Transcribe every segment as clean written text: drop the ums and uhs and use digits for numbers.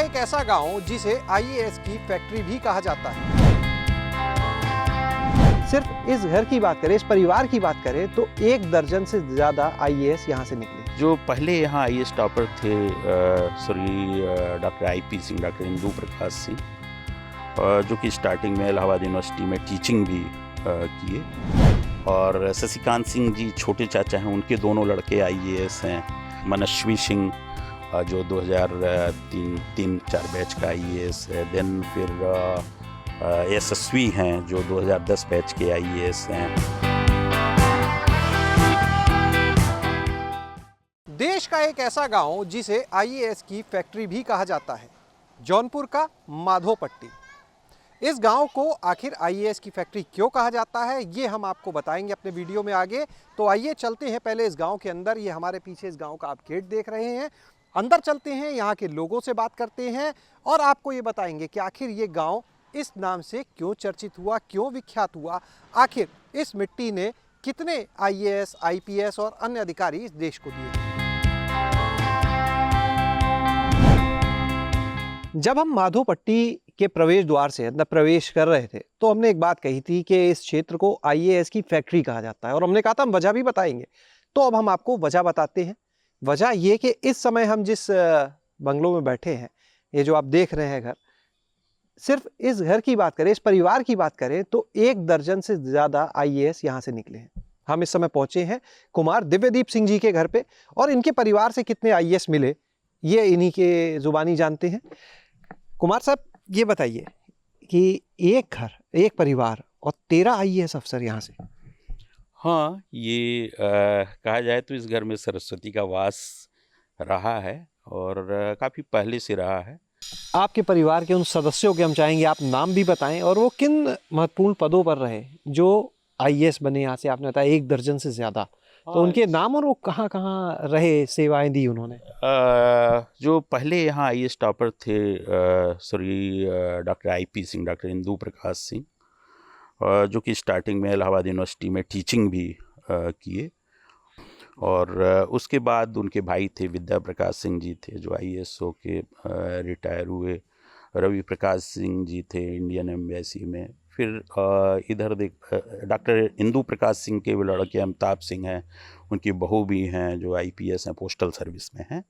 एक ऐसा गांव जिसे आईएएस की फैक्ट्री भी कहा जाता है। सिर्फ इस घर की बात करें, इस परिवार की बात करें तो 1 दर्जन से ज्यादा आईएएस यहाँ से निकले। जो पहले यहाँ आईएएस टॉपर थे Shri doctor IP Singh, doctor Indu Prakash Singh, जो कि स्टार्टिंग में इलाहाबाद यूनिवर्सिटी में टीचिंग भी किए। और शशिकांत सिंह जी छोटे चाचा हैं, उनके दोनों लड़के आईएएस हैं। मनस्वी सिंह जो 2003-4 बैच का आईएएस है। देन फिर यशस्वी हैं जो 2010 बैच के आईएएस हैं। देश का एक ऐसा गांव जिसे आईएएस की फैक्ट्री भी कहा जाता है, जौनपुर का माधोपट्टी। इस गांव को आखिर आईएएस की फैक्ट्री क्यों कहा जाता है, ये हम आपको बताएंगे अपने वीडियो में आगे। तो आइए चलते हैं पहले इस गांव के अंदर। ये हमारे पीछे इस गांव का आप गेट देख रहे हैं। अंदर चलते हैं, यहाँ के लोगों से बात करते हैं और आपको ये बताएंगे कि आखिर ये गांव इस नाम से क्यों चर्चित हुआ, क्यों विख्यात हुआ, आखिर इस मिट्टी ने कितने आईएएस, आईपीएस और अन्य अधिकारी इस देश को दिए। जब हम माधोपट्टी के प्रवेश द्वार से अंदर प्रवेश कर रहे थे तो हमने एक बात कही थी कि इस क्षेत्र को आईएएस की फैक्ट्री कहा जाता है और हमने कहा था हम वजह भी बताएंगे। तो अब हम आपको वजह बताते हैं। वजह ये कि इस समय हम जिस बंगलों में बैठे हैं, ये जो आप देख रहे हैं घर, सिर्फ इस घर की बात करें, इस परिवार की बात करें तो 1 दर्जन से ज़्यादा आईएएस यहाँ से निकले हैं। हम इस समय पहुँचे हैं कुमार दिव्यदीप सिंह जी के घर पे और इनके परिवार से कितने आईएएस मिले ये इन्हीं के ज़ुबानी जानते हैं। कुमार साहब, ये बताइए कि एक घर, एक परिवार और 13 आईएएस अफसर यहाँ से। हाँ, ये कहा जाए तो इस घर में सरस्वती का वास रहा है और काफ़ी पहले से रहा है। आपके परिवार के उन सदस्यों के हम चाहेंगे आप नाम भी बताएं और वो किन महत्वपूर्ण पदों पर रहे जो आईएएस बने यहाँ से। आपने बताया 1 दर्जन से ज़्यादा, तो उनके नाम और वो कहाँ कहाँ रहे, सेवाएं दी उन्होंने। जो पहले यहाँ आईएएस टॉपर थे Shri doctor IP Singh, doctor Indu Prakash Singh, जो कि स्टार्टिंग में इलाहाबाद यूनिवर्सिटी में टीचिंग भी किए। और उसके बाद उनके भाई थे विद्या प्रकाश सिंह जी थे जो आईएएस होके रिटायर हुए। रवि प्रकाश सिंह जी थे इंडियन एम्बेसी में। फिर इधर डॉक्टर इंदु प्रकाश सिंह के लड़के अमिताभ सिंह हैं, उनकी बहू भी हैं जो आईपीएस हैं, पोस्टल सर्विस में हैं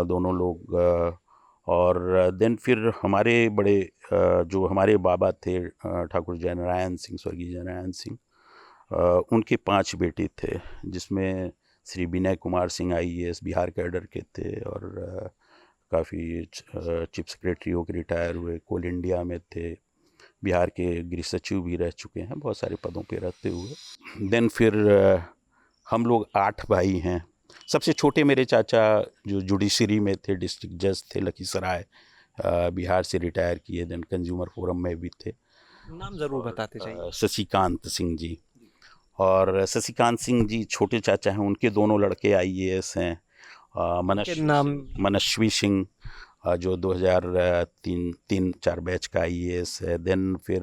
दोनों लोग। और देन फिर हमारे बड़े जो हमारे बाबा थे ठाकुर जयनारायण सिंह, स्वर्गीय जयनारायण सिंह, उनके 5 बेटे थे जिसमें श्री विनय कुमार सिंह आईएएस बिहार कैडर के थे और काफ़ी चीफ सेक्रेटरी होकर रिटायर हुए। कोल इंडिया में थे, बिहार के गृह सचिव भी रह चुके हैं, बहुत सारे पदों पे रहते हुए। देन फिर हम लोग 8 भाई हैं। सबसे छोटे मेरे चाचा जो जुडिशरी में थे, डिस्ट्रिक्ट जज थे लखीसराय, बिहार से रिटायर किए। देन कंज्यूमर फोरम में भी थे। नाम ज़रूर बताते चाहिए। शशिकांत सिंह जी। और शशिकांत सिंह जी छोटे चाचा हैं, उनके दोनों लड़के आईएएस हैं। मनस्वी सिंह जो 2003-4 बैच का आईएएस है। देन फिर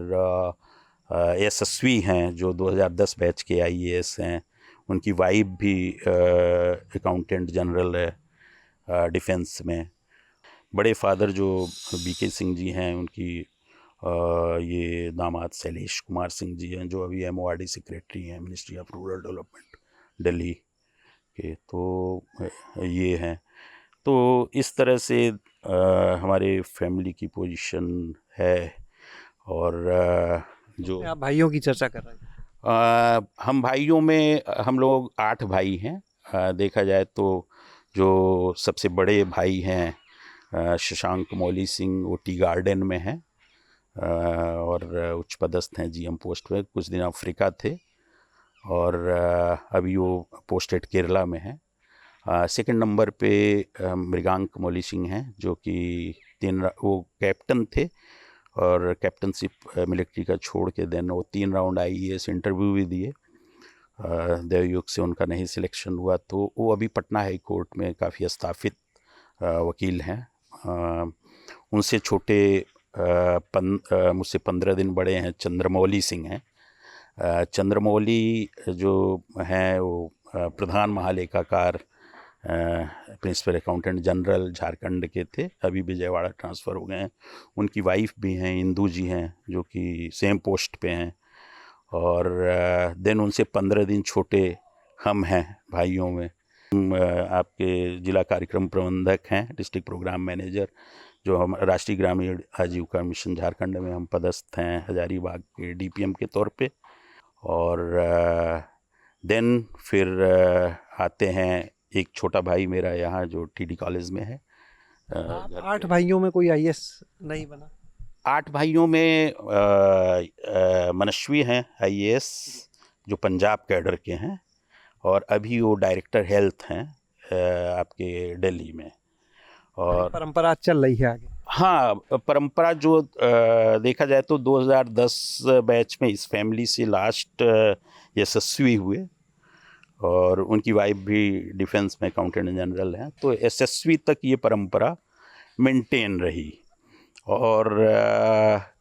यशस्वी हैं जो 2010 बैच के आईएएस हैं। उनकी वाइफ भी अकाउंटेंट जनरल है डिफेंस में। बड़े फादर जो बीके सिंह जी हैं, उनकी ये दामाद शैलेश कुमार सिंह जी हैं जो अभी एमओआरडी सेक्रेटरी हैं, ministry of rural development Delhi के। तो ये हैं। तो इस तरह से हमारे फैमिली की पोजीशन है। और जो आप भाइयों की चर्चा कर रहे हैं, हम भाइयों में हम लोग 8 भाई हैं। देखा जाए तो जो सबसे बड़े भाई हैं शशांक मौली सिंह, वो टी गार्डन में हैं और उच्च पदस्थ हैं जीएम पोस्ट पे। कुछ दिन अफ्रीका थे और अभी वो पोस्टेड केरला में हैं। सेकंड नंबर पे मृगांक मौली सिंह हैं जो कि वो कैप्टन थे और कैप्टनशिप मिलिट्री का छोड़ के देन वो 3 राउंड आईएएस इंटरव्यू भी दिए। देवयुग से उनका नहीं सिलेक्शन हुआ तो वो अभी पटना हाई कोर्ट में काफ़ी स्थापित वकील हैं। उनसे छोटे मुझसे 15 दिन बड़े हैं चंद्रमौली सिंह हैं। चंद्रमौली जो हैं वो प्रधान महालेखाकार प्रिंसिपल अकाउंटेंट जनरल झारखंड के थे, अभी विजयवाड़ा ट्रांसफ़र हो गए हैं। उनकी वाइफ भी हैं, इंदू जी हैं, जो कि सेम पोस्ट पे हैं। और देन उनसे 15 दिन छोटे हम हैं भाइयों में। आपके जिला कार्यक्रम प्रबंधक हैं, डिस्ट्रिक्ट प्रोग्राम मैनेजर, जो हम राष्ट्रीय ग्रामीण आजीविका मिशन झारखंड में हम पदस्थ हैं हजारीबाग के डीपीएम के तौर पे। और देन फिर आते हैं, एक छोटा भाई मेरा यहाँ जो टीडी कॉलेज में है। घर 8 पे। भाइयों में कोई आईएएस नहीं बना? 8 भाइयों में मनस्वी हैं आईएएस, जो पंजाब कैडर के हैं, और अभी वो डायरेक्टर हेल्थ हैं आपके दिल्ली में। और परंपरा चल रही है आगे। हाँ, परंपरा जो देखा जाए तो 2010 बैच में इस फैमिली से लास्ट यशस्वी हुए, और उनकी वाइफ भी डिफेंस में अकाउंटेंट जनरल हैं, तो यशस्वी तक ये परंपरा मेंटेन रही। और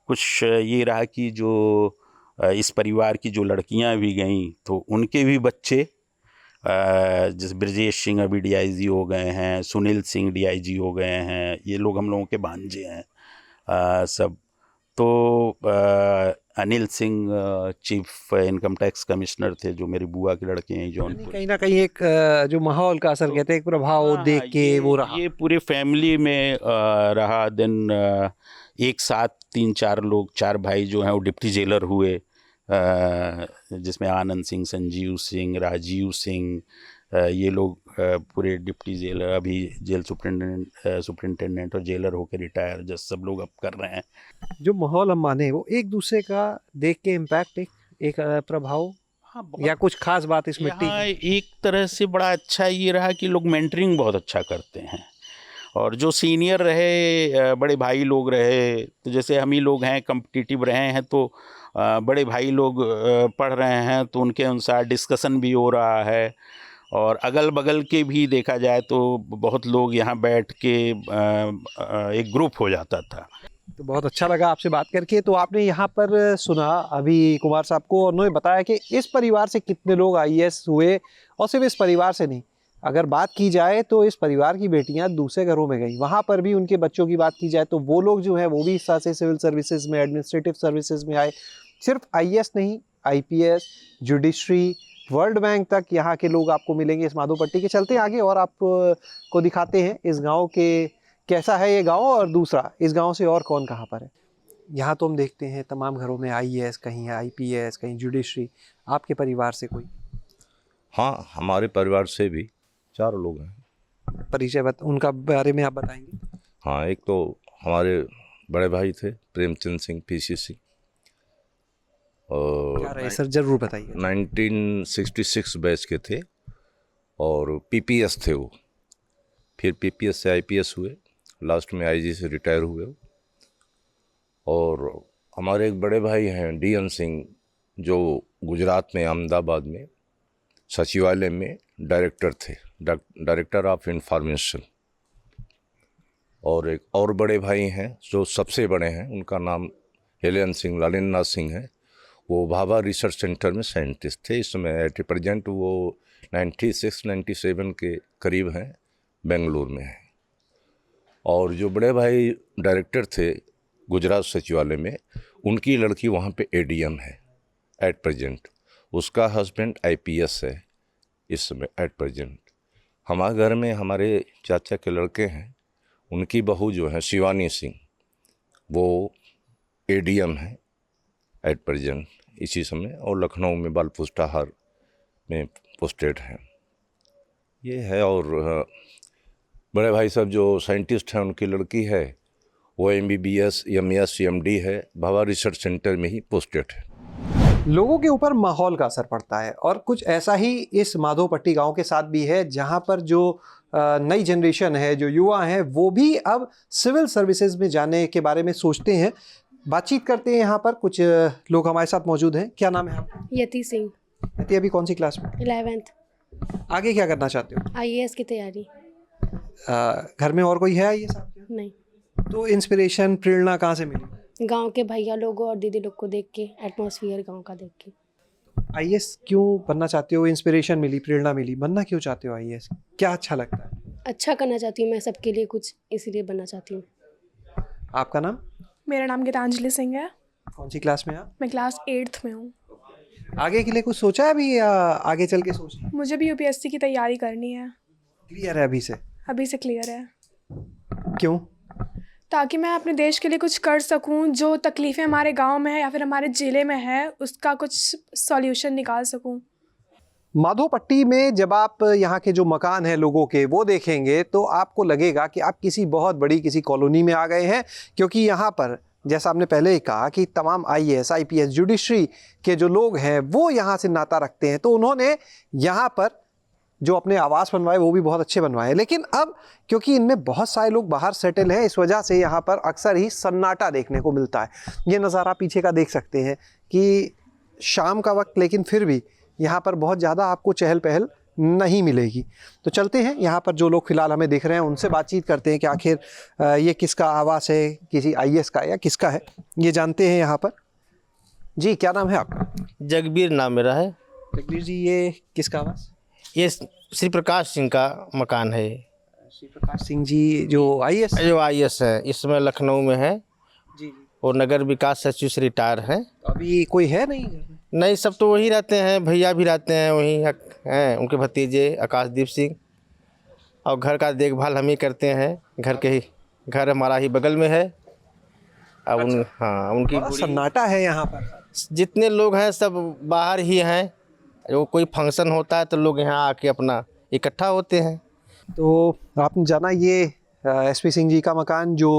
कुछ ये रहा कि जो इस परिवार की जो लड़कियां भी गईं, तो उनके भी बच्चे, जैसे ब्रजेश सिंह अभी डीआईजी हो गए हैं, सुनील सिंह डीआईजी हो गए हैं, ये लोग हम लोगों के भांजे हैं सब। तो Anil Singh chief income tax commissioner थे, जो मेरी बुआ के लड़के हैं जौनपुर। कहीं ना कहीं एक जो माहौल का असर कहते हैं, एक प्रभाव हाँ, देख के वो रहा। ये पूरे फैमिली में रहा। देन एक साथ 3-4 लोग, 4 भाई जो हैं वो डिप्टी जेलर हुए, जिसमें आनंद सिंह, संजीव सिंह, राजीव सिंह, ये लोग पूरे डिप्टी जेलर, अभी जेल सुपरिटेंडेंट और जेलर होकर रिटायर जज सब लोग अब कर रहे हैं। जो माहौल हम माने वो एक दूसरे का देख के इम्पैक्ट, एक प्रभाव, हाँ, या कुछ खास बात इस मिट्टी यहाँ की? एक तरह से बड़ा अच्छा ये रहा कि लोग मेंटरिंग बहुत अच्छा करते हैं, और जो सीनियर रहे, बड़े भाई लोग रहे, तो जैसे हम ही लोग हैं कम्पिटिटिव रहे हैं, तो बड़े भाई लोग पढ़ रहे हैं, तो उनके अनुसार डिस्कशन भी हो रहा है। और अगल बगल के भी देखा जाए तो बहुत लोग यहाँ बैठ के एक ग्रुप हो जाता था। तो बहुत अच्छा लगा आपसे बात करके। तो आपने यहाँ पर सुना अभी कुमार साहब को, और उन्होंने बताया कि इस परिवार से कितने लोग आईएएस हुए, और सिर्फ इस परिवार से नहीं, अगर बात की जाए तो इस परिवार की बेटियां दूसरे घरों में गई, वहाँ पर भी उनके बच्चों की बात की जाए तो वो लोग जो है वो भी इस तरह से सिविल सर्विसेज में, एडमिनिस्ट्रेटिव सर्विसेज में आए। सिर्फ आईएएस नहीं, आईपीएस, जुडिशरी, वर्ल्ड बैंक तक यहाँ के लोग आपको मिलेंगे इस माधो पट्टी के। चलते आगे और आपको दिखाते हैं इस गाँव के कैसा है ये गांव, और दूसरा इस गांव से और कौन कहाँ पर है। यहाँ तो हम देखते हैं तमाम घरों में आईएएस, कहीं है आईपीएस, कहीं जुडिशरी। आपके परिवार से कोई? हाँ, हमारे परिवार से भी 4 लोग हैं। परिचय उनका बारे में आप बताएंगे? हाँ, एक तो हमारे बड़े भाई थे प्रेमचंद सिंह पीसीसी, और क्या रहे सर, जरूर बताइए। 1966 बैच के थे, और पीपीएस थे वो। फिर पीपीएस से आईपीएस हुए, लास्ट में आईजी से रिटायर हुए। और हमारे एक बड़े भाई हैं डीएन सिंह, जो गुजरात में अहमदाबाद में सचिवालय में डायरेक्टर थे, डायरेक्टर ऑफ इंफॉर्मेशन। और एक और बड़े भाई हैं जो सबसे बड़े हैं, उनका नाम हेलेन सिंह, लालिन्नाथ सिंह है। वो भाभा रिसर्च सेंटर में साइंटिस्ट थे। इस समय एट प्रेजेंट वो 96-97 के करीब हैं, बेंगलुरु में है। और जो बड़े भाई डायरेक्टर थे गुजरात सचिवालय में, उनकी लड़की वहाँ पे एडीएम है एट प्रेजेंट। उसका हस्बैंड आईपीएस है इस समय एट प्रेजेंट। हमारे घर में हमारे चाचा के लड़के हैं, उनकी बहू जो है शिवानी सिंह, वो एडीएम है एट प्रेजेंट इसी समय, और लखनऊ में बाल पुष्टाहार में पोस्टेड हैं। ये है। और बड़े भाई साहब जो साइंटिस्ट हैं, उनकी लड़की है, वो MBBS MS MD है, भाभा रिसर्च सेंटर में ही पोस्टेड है। लोगों के ऊपर माहौल का असर पड़ता है, और कुछ ऐसा ही इस माधो पट्टी गांव के साथ भी है, जहां पर जो नई जनरेशन है, जो युवा हैं, वो भी अब सिविल सर्विसेज में जाने के बारे में सोचते हैं। बातचीत करते हैं। यहाँ पर कुछ लोग हमारे साथ मौजूद हैं। क्या नाम है आपका? यति सिंह। यति, अभी कौन सी क्लास में? 11th। आगे क्या करना चाहते हो? IAS की तैयारी। घर में और कोई है आईएएस आपके? नहीं, तो इंस्पिरेशन, प्रेरणा कहाँ से मिली? गांव के भैया लोगों और दीदी लोग को देख के, एटमॉस्फेयर गांव का देख के। आईएएस क्यों बनना चाहते हो? इंस्पिरेशन मिली, प्रेरणा मिली, बनना क्यों चाहते हो आईएएस? क्या अच्छा लगता है? अच्छा करना चाहती हूँ मैं सबके लिए कुछ, इसीलिए बनना चाहती हूँ। आपका नाम? मेरा नाम गीतांजलि सिंह है। कौन सी क्लास में आप? मैं क्लास 8th में हूँ। आगे के लिए कुछ सोचा है अभी या आगे चल के सोचना? मुझे भी यूपीएससी की तैयारी करनी है। क्लियर है अभी से? अभी से क्लियर है, क्यों? ताकि मैं अपने देश के लिए कुछ कर सकूं। जो तकलीफ़ें हमारे गांव में है या फिर हमारे ज़िले में है, उसका कुछ सॉल्यूशन निकाल सकूं। माधोपट्टी में जब आप यहाँ के जो मकान हैं लोगों के वो देखेंगे तो आपको लगेगा कि आप किसी बहुत बड़ी किसी कॉलोनी में आ गए हैं, क्योंकि यहाँ पर जैसा आपने पहले ही कहा कि तमाम आईएएस, आईपीएस, जुडिशरी के जो लोग हैं वो यहाँ से नाता रखते हैं। तो उन्होंने यहाँ पर जो अपने आवास बनवाए वो भी बहुत अच्छे बनवाए, लेकिन अब क्योंकि इनमें बहुत सारे लोग बाहर सेटल हैं, इस वजह से यहाँ पर अक्सर ही सन्नाटा देखने को मिलता है। ये नज़ारा पीछे का देख सकते हैं कि शाम का वक्त, लेकिन फिर भी यहाँ पर बहुत ज़्यादा आपको चहल पहल नहीं मिलेगी। तो चलते हैं यहाँ पर जो लोग फिलहाल हमें दिख रहे हैं उनसे बातचीत करते हैं कि आखिर ये किसका आवास है, किसी आईएएस का या किसका है, ये जानते हैं यहाँ पर। जी, क्या नाम है आपका? जगबीर नाम मेरा है। जगबीर जी, ये किसका आवास? ये श्री प्रकाश सिंह का मकान है। श्री प्रकाश सिंह जी जो आईएएस जो आईएएस है, इस समय लखनऊ में है जी, और नगर विकास सचिव से रिटायर है। अभी कोई है नहीं? नहीं, सब तो वहीं रहते हैं, भैया भी रहते हैं वहीं हैं, उनके भतीजे आकाशदीप सिंह, और घर का देखभाल हम ही करते हैं। घर हमारा ही बगल में है। अब उनकी बड़ा सन्नाटा है यहाँ पर। जितने लोग हैं सब बाहर ही हैं। जो कोई फंक्शन होता है तो लोग यहाँ आके अपना इकट्ठा होते हैं। तो आपने जाना ये एसपी सिंह जी का मकान जो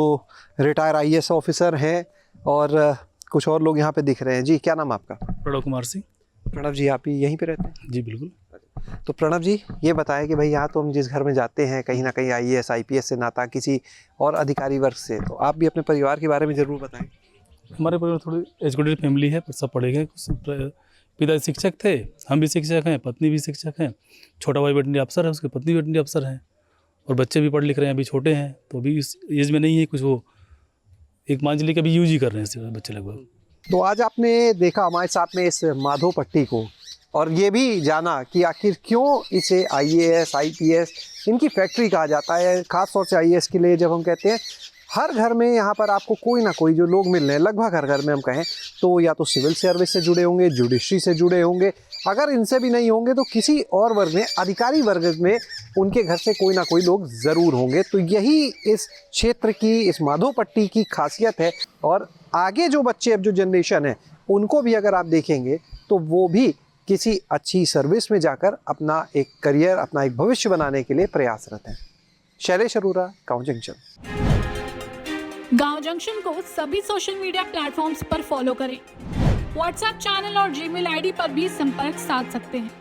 रिटायर आईएएस ऑफिसर हैं, और कुछ और लोग यहाँ पे दिख रहे हैं। जी, क्या नाम आपका? प्रणव कुमार सिंह। प्रणव जी, आप यहीं पे रहते हैं? जी बिल्कुल। तो प्रणव जी, ये बताएं कि भाई यहाँ तो हम जिस घर में जाते हैं कहीं ना कहीं आईएएस, आईपीएस से नाता किसी और अधिकारी वर्ग से, तो आप भी अपने परिवार के बारे में ज़रूर बताएं। हमारे परिवार थोड़ी एजुकेटेड फैमिली है, पर सब पढ़े गए। पिता शिक्षक थे, हम भी शिक्षक हैं, पत्नी भी शिक्षक हैं, छोटा भाई वेटनरी अफसर है, उसके पत्नी वेटनरी अफसर हैं, और बच्चे भी पढ़ लिख रहे हैं। अभी छोटे हैं तो अभी इस एज में नहीं है कुछ, वो एक मांझली का भी यूज ही कर रहे हैं बच्चे लगभग। तो आज आपने देखा हमारे साथ में इस माधोपट्टी को, और ये भी जाना कि आखिर क्यों इसे आईएएस, आईपीएस इनकी फैक्ट्री कहा जाता है। ख़ास तौर से आईएएस के लिए जब हम कहते हैं, हर घर में यहाँ पर आपको कोई ना कोई जो लोग मिल रहे हैं, लगभग हर घर में हम कहें तो या तो सिविल सर्विस से जुड़े होंगे, जुडिशरी से जुड़े होंगे, अगर इनसे भी नहीं होंगे तो किसी और वर्ग में, अधिकारी वर्ग में उनके घर से कोई ना कोई लोग ज़रूर होंगे। तो यही इस क्षेत्र की, इस माधोपट्टी की खासियत है। और आगे जो बच्चे, अब जो जनरेशन है, उनको भी अगर आप देखेंगे तो वो भी किसी अच्छी सर्विस में जाकर अपना एक करियर, अपना एक भविष्य बनाने के लिए प्रयासरत हैं। शैलेश अरोरा, गाँव जंक्शन। गांव जंक्शन को सभी सोशल मीडिया प्लेटफॉर्म्स पर फॉलो करें। व्हाट्सएप चैनल और जीमेल आईडी पर भी संपर्क साध सकते हैं।